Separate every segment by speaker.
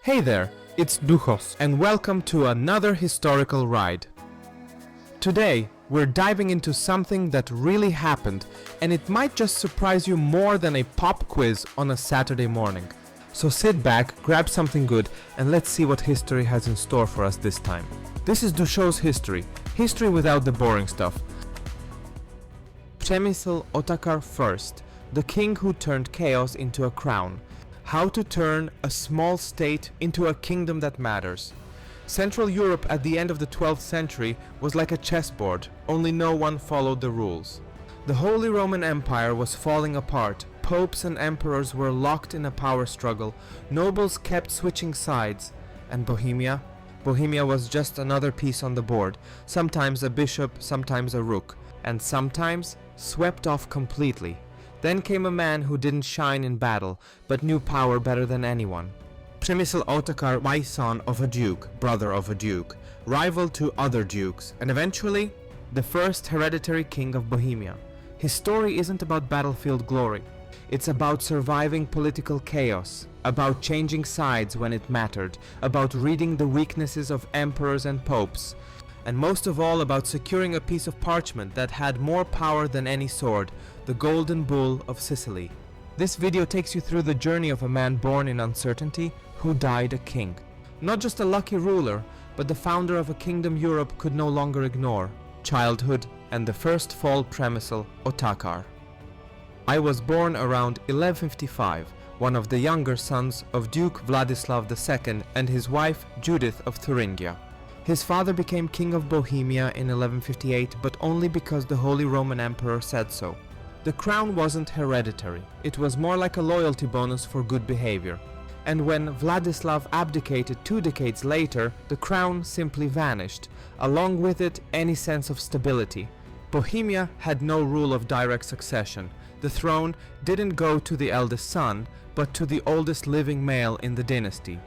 Speaker 1: Hey there, it's Duchos, and welcome to another historical ride. Today, we're diving into something that really happened, and it might just surprise you more than a pop quiz on a Saturday morning. So sit back, grab something good, and let's see what history has in store for us this time. This is Duchos history without the boring stuff. Premysl Otakar I, the king who turned chaos into a crown. How to turn a small state into a kingdom that matters. Central Europe at the end of the 12th century was like a chessboard, only no one followed the rules. The Holy Roman Empire was falling apart, popes and emperors were locked in a power struggle, nobles kept switching sides, and Bohemia? Bohemia was just another piece on the board, sometimes a bishop, sometimes a rook, and sometimes swept off completely. Then came a man who didn't shine in battle, but knew power better than anyone. Premysl Otakar I, son of a duke, brother of a duke, rival to other dukes, and eventually, the first hereditary king of Bohemia. His story isn't about battlefield glory. It's about surviving political chaos, about changing sides when it mattered, about reading the weaknesses of emperors and popes, and most of all about securing a piece of parchment that had more power than any sword, the Golden Bull of Sicily. This video takes you through the journey of a man born in uncertainty who died a king. Not just a lucky ruler, but the founder of a kingdom Europe could no longer ignore. Childhood and the first fall Premysl Otakar. I was born around 1155, one of the younger sons of Duke Vladislav II and his wife Judith of Thuringia. His father became king of Bohemia in 1158, but only because the Holy Roman Emperor said so. The crown wasn't hereditary, it was more like a loyalty bonus for good behavior. And when Vladislav abdicated 2 decades later, the crown simply vanished, along with it any sense of stability. Bohemia had no rule of direct succession. The throne didn't go to the eldest son, but to the oldest living male in the dynasty.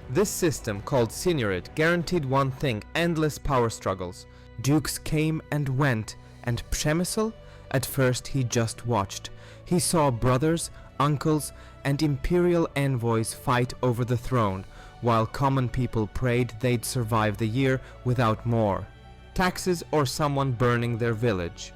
Speaker 1: This system, called signorate, guaranteed one thing: endless power struggles. Dukes came and went, and Přemysl? At first he just watched. He saw brothers, uncles, and imperial envoys fight over the throne, while common people prayed they'd survive the year without more taxes or someone burning their village.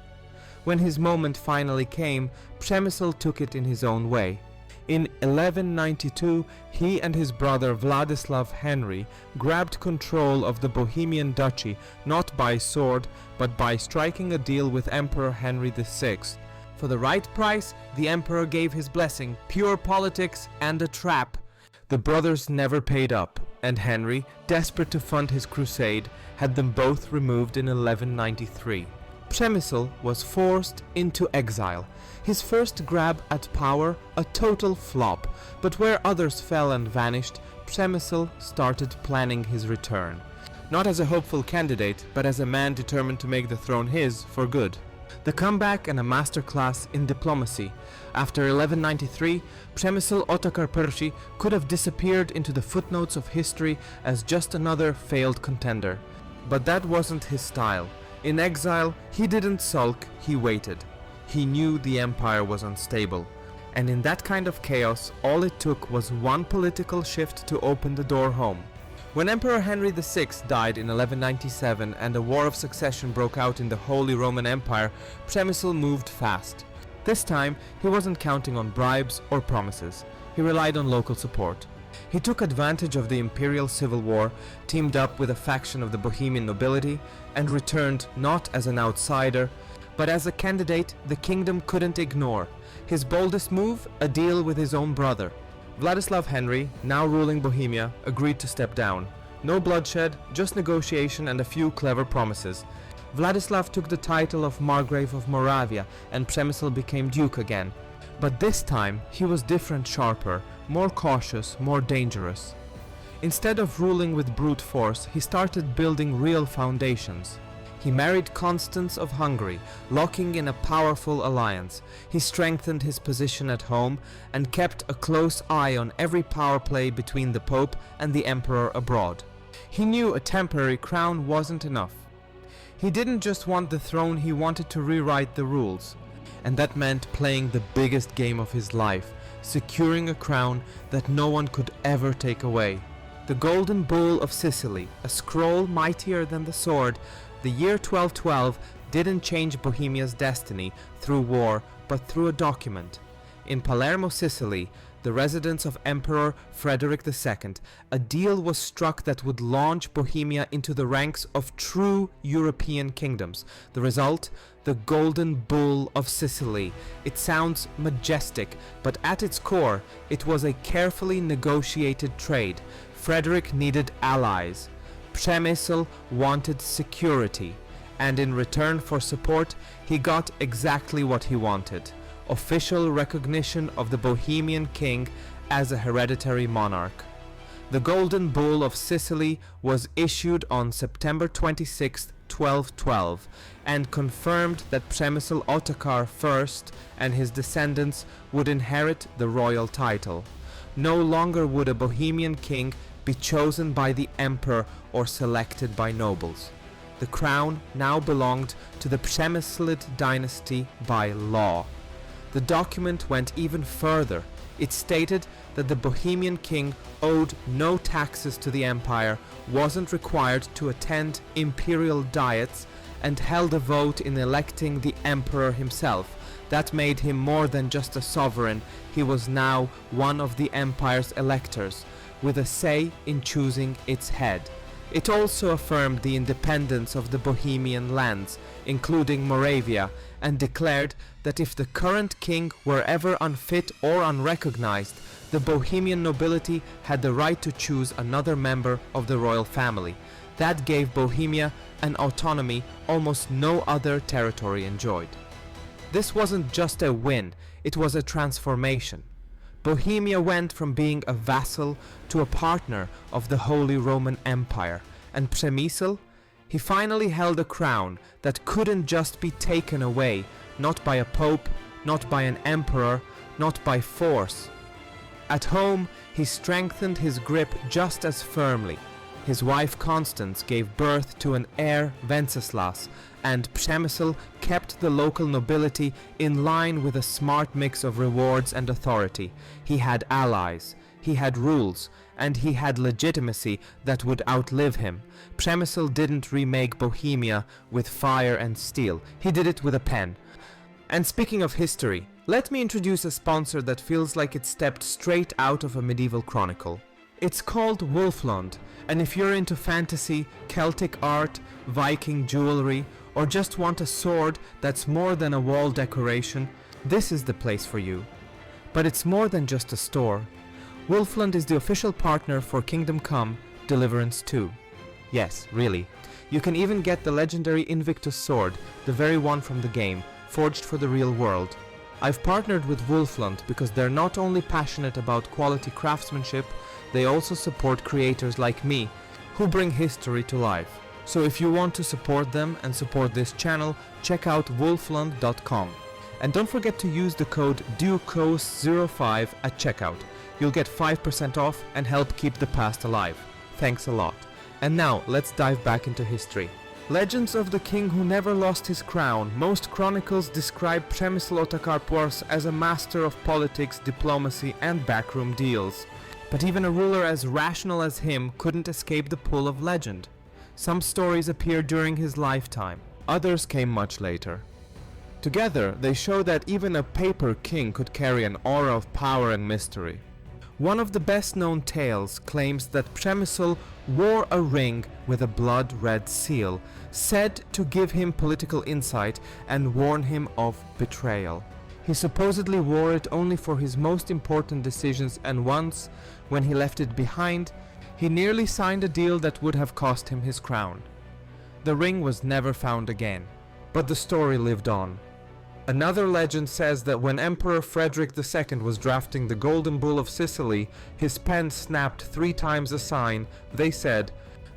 Speaker 1: When his moment finally came, Přemysl took it in his own way. In 1192, he and his brother Vladislav Henry grabbed control of the Bohemian duchy not by sword, but by striking a deal with Emperor Henry VI. For the right price, the emperor gave his blessing, pure politics and a trap. The brothers never paid up, and Henry, desperate to fund his crusade, had them both removed in 1193. Přemysl was forced into exile. His first grab at power, a total flop, but where others fell and vanished, Přemysl started planning his return. Not as a hopeful candidate, but as a man determined to make the throne his for good. The comeback and a masterclass in diplomacy. After 1193, Premysl Otakar I could have disappeared into the footnotes of history as just another failed contender. But that wasn't his style. In exile, he didn't sulk, he waited. He knew the empire was unstable. And in that kind of chaos, all it took was one political shift to open the door home. When Emperor Henry VI died in 1197 and a war of succession broke out in the Holy Roman Empire, Přemysl moved fast. This time, he wasn't counting on bribes or promises. He relied on local support. He took advantage of the imperial civil war, teamed up with a faction of the Bohemian nobility, and returned not as an outsider, but as a candidate the kingdom couldn't ignore. His boldest move, a deal with his own brother. Vladislav Henry, now ruling Bohemia, agreed to step down. No bloodshed, just negotiation and a few clever promises. Vladislav took the title of Margrave of Moravia, and Přemysl became duke again. But this time, he was different, sharper, more cautious, more dangerous. Instead of ruling with brute force, he started building real foundations. He married Constance of Hungary, locking in a powerful alliance. He strengthened his position at home and kept a close eye on every power play between the Pope and the Emperor abroad. He knew a temporary crown wasn't enough. He didn't just want the throne, he wanted to rewrite the rules. And that meant playing the biggest game of his life, securing a crown that no one could ever take away. The Golden Bull of Sicily, a scroll mightier than the sword, the year 1212 didn't change Bohemia's destiny through war, but through a document. In Palermo, Sicily, the residence of Emperor Frederick II, a deal was struck that would launch Bohemia into the ranks of true European kingdoms. The result? The Golden Bull of Sicily. It sounds majestic, but at its core, it was a carefully negotiated trade. Frederick needed allies. Přemysl wanted security, and in return for support, he got exactly what he wanted: official recognition of the Bohemian king as a hereditary monarch. The Golden Bull of Sicily was issued on September 26, 1212, and confirmed that Premysl Otakar I and his descendants would inherit the royal title. No longer would a Bohemian king be chosen by the emperor or selected by nobles. The crown now belonged to the Přemyslid dynasty by law. The document went even further. It stated that the Bohemian king owed no taxes to the empire, wasn't required to attend imperial diets, and held a vote in electing the emperor himself. That made him more than just a sovereign. He was now one of the empire's electors, with a say in choosing its head. It also affirmed the independence of the Bohemian lands, including Moravia, and declared that if the current king were ever unfit or unrecognized, the Bohemian nobility had the right to choose another member of the royal family. That gave Bohemia an autonomy almost no other territory enjoyed. This wasn't just a win, it was a transformation. Bohemia went from being a vassal to a partner of the Holy Roman Empire, and Přemysl, he finally held a crown that couldn't just be taken away, not by a pope, not by an emperor, not by force. At home, he strengthened his grip just as firmly. His wife Constance gave birth to an heir, Wenceslas, and Přemysl kept the local nobility in line with a smart mix of rewards and authority. He had allies, he had rules, and he had legitimacy that would outlive him. Přemysl didn't remake Bohemia with fire and steel, he did it with a pen. And speaking of history, let me introduce a sponsor that feels like it stepped straight out of a medieval chronicle. It's called Wolflund, and if you're into fantasy, Celtic art, Viking jewelry, or just want a sword that's more than a wall decoration, this is the place for you. But it's more than just a store. Wolflund is the official partner for Kingdom Come: Deliverance 2. Yes, really. You can even get the legendary Invictus sword, the very one from the game, forged for the real world. I've partnered with Wolflund because they're not only passionate about quality craftsmanship, they also support creators like me, who bring history to life. So if you want to support them and support this channel, check out wolflund.com. And don't forget to use the code Duchos05 at checkout. You'll get 5% off and help keep the past alive. Thanks a lot. And now, let's dive back into history. Legends of the king who never lost his crown. Most chronicles describe Premysl Otakar I as a master of politics, diplomacy, and backroom deals. But even a ruler as rational as him couldn't escape the pull of legend. Some stories appeared during his lifetime, others came much later. Together, they show that even a paper king could carry an aura of power and mystery. One of the best-known tales claims that Přemysl wore a ring with a blood-red seal, said to give him political insight and warn him of betrayal. He supposedly wore it only for his most important decisions, and once, when he left it behind, he nearly signed a deal that would have cost him his crown. The ring was never found again, but the story lived on. Another legend says that when Emperor Frederick II was drafting the Golden Bull of Sicily, his pen snapped 3 times a sign. They said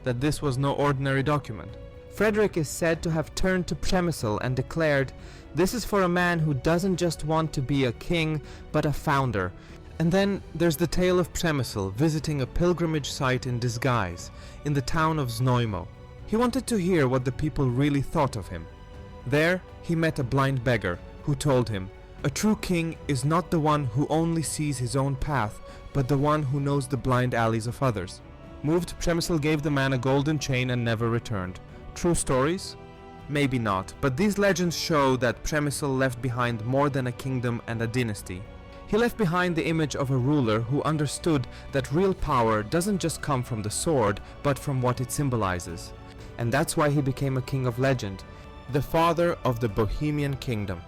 Speaker 1: that this was no ordinary document. Frederick is said to have turned to Přemysl and declared, "This is for a man who doesn't just want to be a king, but a founder." And then there's the tale of Přemysl visiting a pilgrimage site in disguise, in the town of Znojmo. He wanted to hear what the people really thought of him. There, he met a blind beggar, who told him, "A true king is not the one who only sees his own path, but the one who knows the blind alleys of others." Moved, Premysl gave the man a golden chain and never returned. True stories? Maybe not, but these legends show that Premysl left behind more than a kingdom and a dynasty. He left behind the image of a ruler who understood that real power doesn't just come from the sword, but from what it symbolizes. And that's why he became a king of legend, the father of the Bohemian kingdom.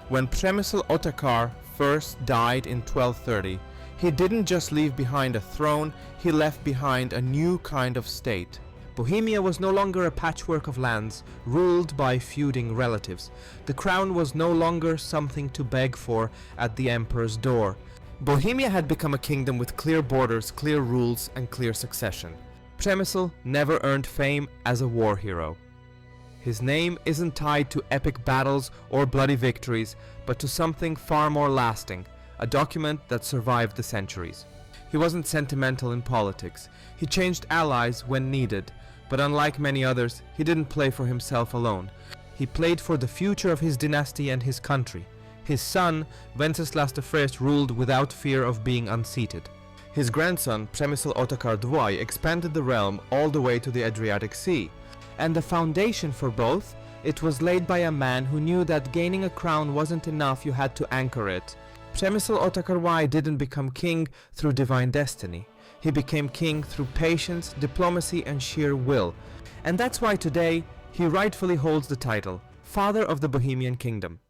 Speaker 1: When Premysl Otakar first died in 1230, he didn't just leave behind a throne, he left behind a new kind of state. Bohemia was no longer a patchwork of lands ruled by feuding relatives. The crown was no longer something to beg for at the emperor's door. Bohemia had become a kingdom with clear borders, clear rules, and clear succession. Premysl never earned fame as a war hero. His name isn't tied to epic battles or bloody victories, but to something far more lasting, a document that survived the centuries. He wasn't sentimental in politics. He changed allies when needed, but unlike many others, he didn't play for himself alone. He played for the future of his dynasty and his country. His son, Wenceslas I, ruled without fear of being unseated. His grandson, Premysl Otakar II, expanded the realm all the way to the Adriatic Sea. And the foundation for both, it was laid by a man who knew that gaining a crown wasn't enough, you had to anchor it. Přemysl Otakar I didn't become king through divine destiny. He became king through patience, diplomacy, and sheer will. And that's why today, he rightfully holds the title, Father of the Bohemian Kingdom.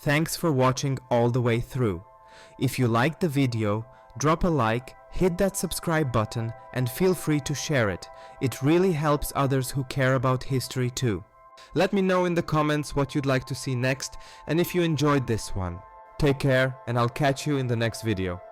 Speaker 1: Thanks for watching all the way through. If you liked the video, drop a like, hit that subscribe button, and feel free to share it. It really helps others who care about history too. Let me know in the comments what you'd like to see next, and if you enjoyed this one. Take care, and I'll catch you in the next video.